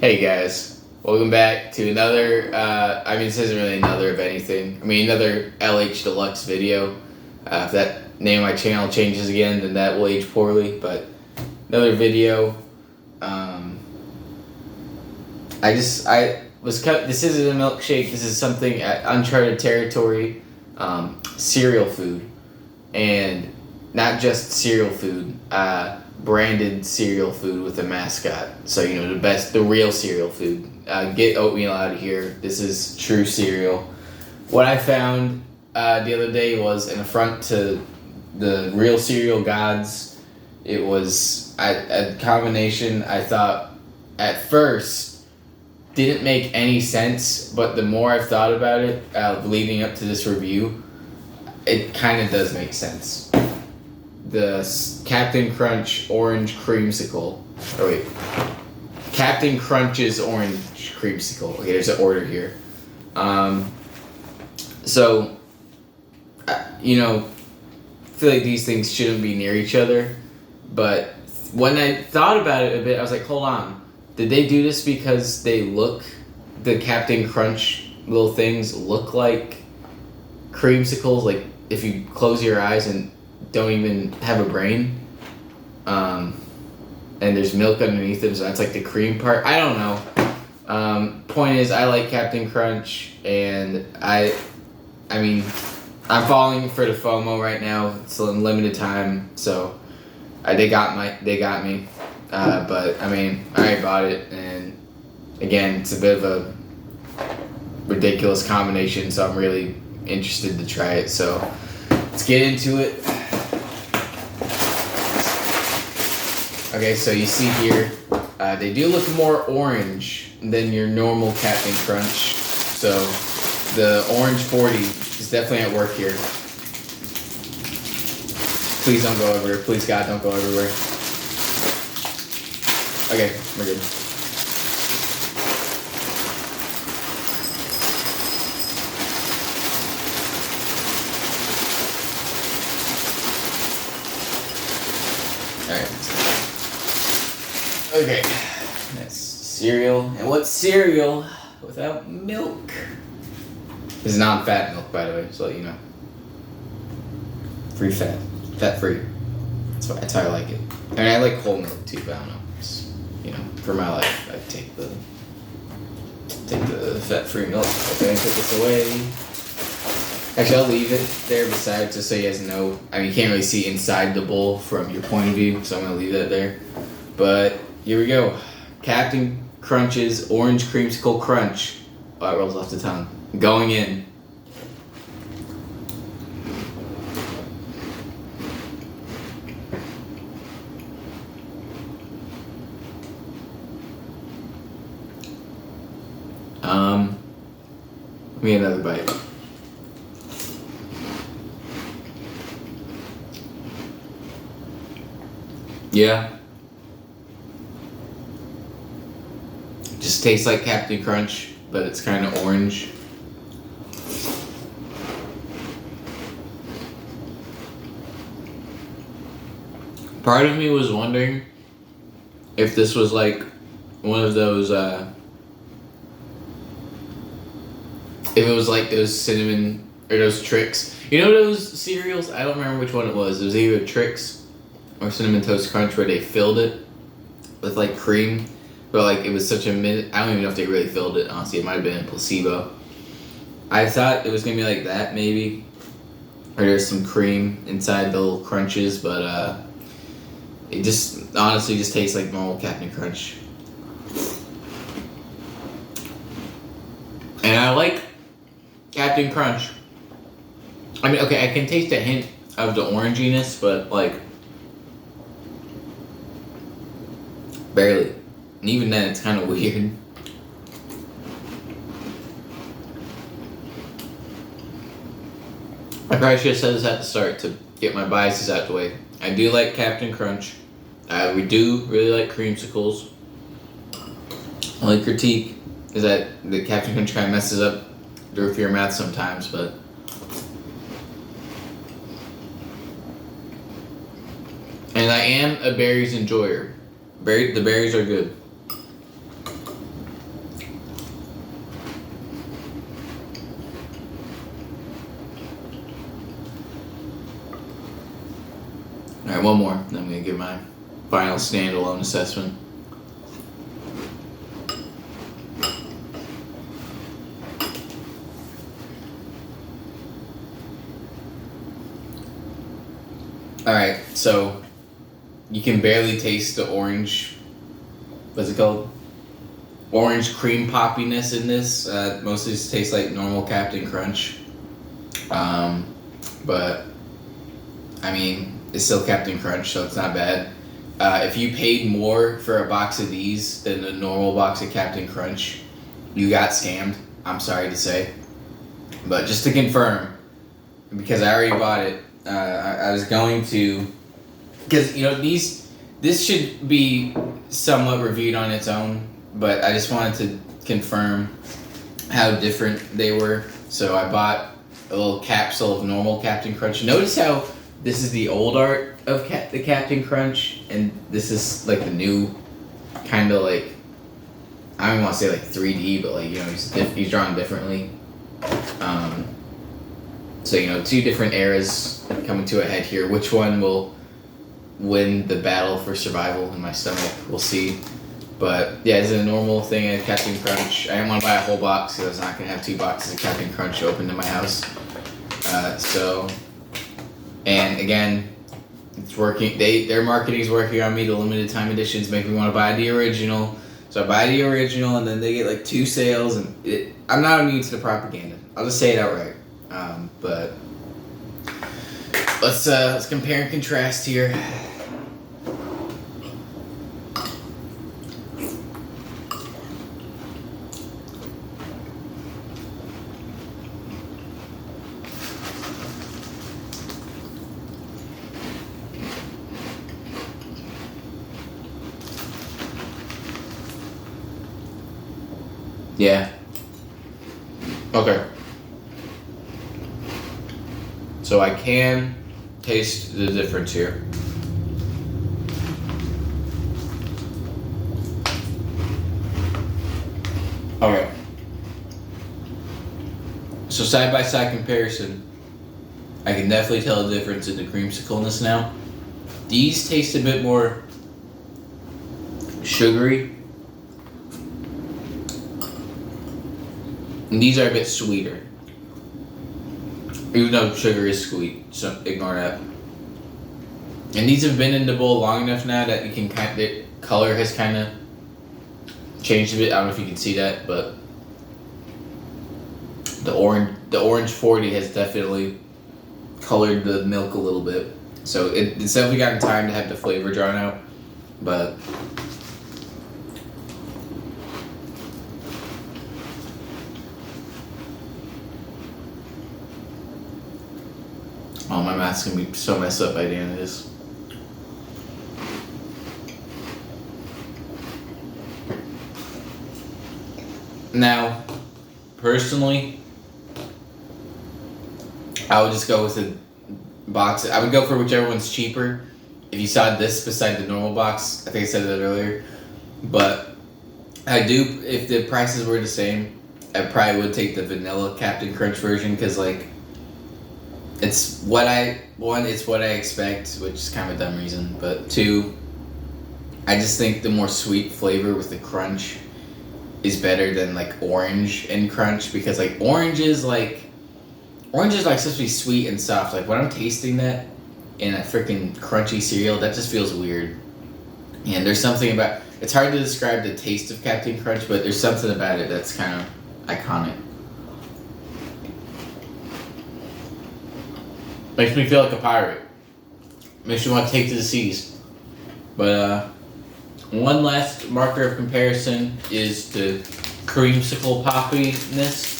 Hey guys, welcome back to another, this isn't really another of anything. Another LH Deluxe video. If that name of my channel changes again, then that will age poorly, but another video. This isn't a milkshake, this is something at uncharted territory, cereal food. And not just cereal food, branded cereal food with a mascot. So, the real cereal food. Get oatmeal out of here. This is true cereal. What I found the other day was an affront to the real cereal gods. It was a combination I thought at first didn't make any sense, but the more I've thought about it leading up to this review, it kind of does make sense. The Captain Crunch Orange Creamsicle. Oh wait. Captain Crunch's Orange Creamsicle. Okay, there's an order here. I feel like these things shouldn't be near each other. But when I thought about it a bit, I was like, hold on. Did they do this because the Captain Crunch little things look like creamsicles? Like, if you close your eyes and don't even have a brain, and there's milk underneath them, so that's like the cream part. I don't know. Point is, I like Captain Crunch, and I'm falling for the FOMO right now. It's in limited time, so they got me. But I already bought it, and again, it's a bit of a ridiculous combination, so I'm really interested to try it. So let's get into it. Okay, so you see here, they do look more orange than your normal Captain Crunch. So the orange 40 is definitely at work here. Please don't go everywhere. Please God, don't go everywhere. Okay, we're good. Alright. Okay, that's cereal. And what's cereal without milk? This is non-fat milk, by the way, so let you know. Free fat. Fat-free. That's how I like it. I like whole milk too, but I don't know. For my life, I take the fat-free milk. Okay, put this away. Actually, I'll leave it there beside just so you guys know. You can't really see inside the bowl from your point of view, so I'm going to leave that there. But here we go. Captain Crunch's Orange Creamsicle Crunch. Oh, it rolls off the tongue. Going in. Give me another bite. Yeah. Just tastes like Captain Crunch, but it's kind of orange. Part of me was wondering if this was like one of those, if it was like those cinnamon, or those Trix. You know those cereals? I don't remember which one it was. It was either Trix or Cinnamon Toast Crunch where they filled it with like cream. But like it was such a minute. I don't even know if they really filled it, honestly. It might have been a placebo. I thought it was going to be like that, maybe. Or there's some cream inside the little crunches, but it just honestly just tastes like normal Captain Crunch. And I like Captain Crunch. Okay, I can taste a hint of the oranginess, but like barely. And even then, it's kind of weird. I probably should have said this at the start to get my biases out the way. I do like Captain Crunch. We do really like creamsicles. My only critique is that the Captain Crunch kind of messes up the roof of your mouth sometimes, but and I am a berries enjoyer. The berries are good. All right, one more. Then I'm gonna give my final standalone assessment. All right, so you can barely taste the orange. What's it called? Orange cream poppiness in this. Mostly just tastes like normal Captain Crunch. But I mean, it's still Captain Crunch, so it's not bad. If you paid more for a box of these than a normal box of Captain Crunch, you got scammed. I'm sorry to say. But just to confirm, because I already bought it, I was going to, because this should be somewhat reviewed on its own, but I just wanted to confirm how different they were. So I bought a little capsule of normal Captain Crunch. Notice how this is the old art of the Captain Crunch, and this is like the new kind of like, I don't want to say like 3D, but like, he's drawn differently. So, two different eras coming to a head here. Which one will win the battle for survival in my stomach? We'll see. But yeah, it's a normal thing at Captain Crunch. I didn't want to buy a whole box because I was not going to have 2 boxes of Captain Crunch open in my house. And again, it's working. Their marketing is working on me. The limited time editions make me want to buy the original. So I buy the original, and then they get like 2 sales. And I'm not immune to the propaganda. I'll just say it outright. But let's compare and contrast here. Yeah. Okay. So I can taste the difference here. Okay. So side by side comparison, I can definitely tell the difference in the creamsicleness now. These taste a bit more sugary. And these are a bit sweeter. Even though sugar is sweet, so ignore that. And these have been in the bowl long enough now that you can the color has kind of changed a bit. I don't know if you can see that, but the orange 40 has definitely colored the milk a little bit. So it's definitely gotten time to have the flavor drawn out, but oh, my mouth's gonna be so messed up by the end of this. Now, personally, I would just go with the box. I would go for whichever one's cheaper. If you saw this beside the normal box, I think I said that earlier. But I do, if the prices were the same, I probably would take the vanilla Captain Crunch version because, like, it's what I expect, which is kind of a dumb reason. But 2, I just think the more sweet flavor with the crunch is better than like orange and crunch, because like orange is like supposed to be sweet and soft. Like when I'm tasting that in a freaking crunchy cereal, that just feels weird. And there's something about, it's hard to describe the taste of Captain Crunch, but there's something about it that's kind of iconic. Makes me feel like a pirate. Makes me want to take to the seas. But one last marker of comparison is the creamsicle poppiness.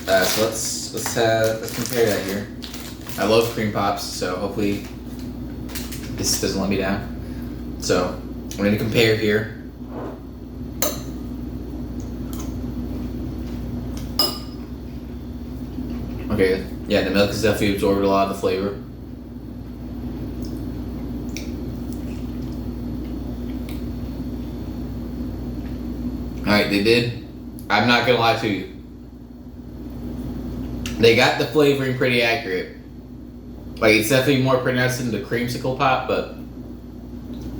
So let's compare that here. I love cream pops, so hopefully this doesn't let me down. So I'm going to compare here. Okay, yeah, the milk has definitely absorbed a lot of the flavor. Alright, they did. I'm not gonna lie to you. They got the flavoring pretty accurate. Like, it's definitely more pronounced in the creamsicle pop, but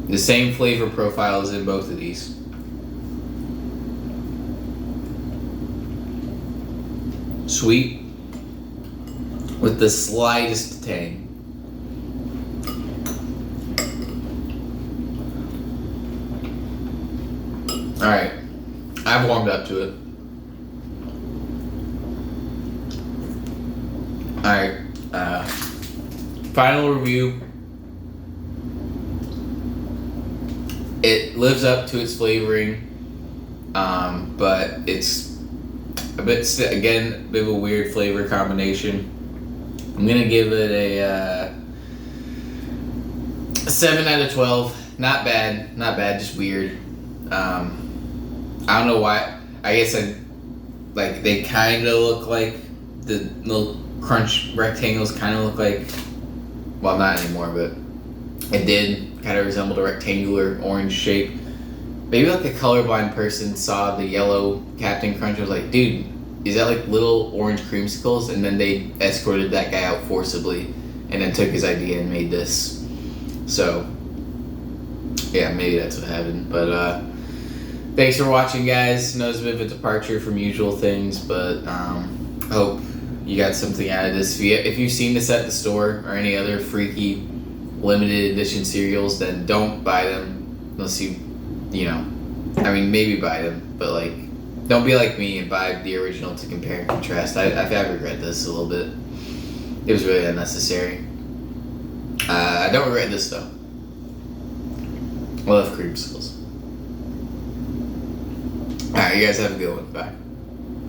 the same flavor profile is in both of these. Sweet with the slightest tang. Alright, I've warmed up to it. Alright, final review. It lives up to its flavoring, but it's a bit, again, a bit of a weird flavor combination. I'm gonna give it a 7 out of 12. Not bad, just weird. I don't know why. I guess they kind of look like the little crunch rectangles kind of look like, well, not anymore, but it did kind of resemble a rectangular orange shape. Maybe like a colorblind person saw the yellow Captain Crunch and was like, dude, is that like little orange creamsicles? And then they escorted that guy out forcibly and then took his idea and made this. So, yeah, maybe that's what happened. But thanks for watching, guys. I know it's a bit of a departure from usual things, but I hope you got something out of this. If you've seen this at the store or any other freaky limited edition cereals, then don't buy them unless you know, I mean, maybe buy them, but like, don't be like me and buy the original to compare and contrast. I regret this a little bit. It was really unnecessary. I don't regret this though. I love creamsicles. Alright, you guys have a good one. Bye.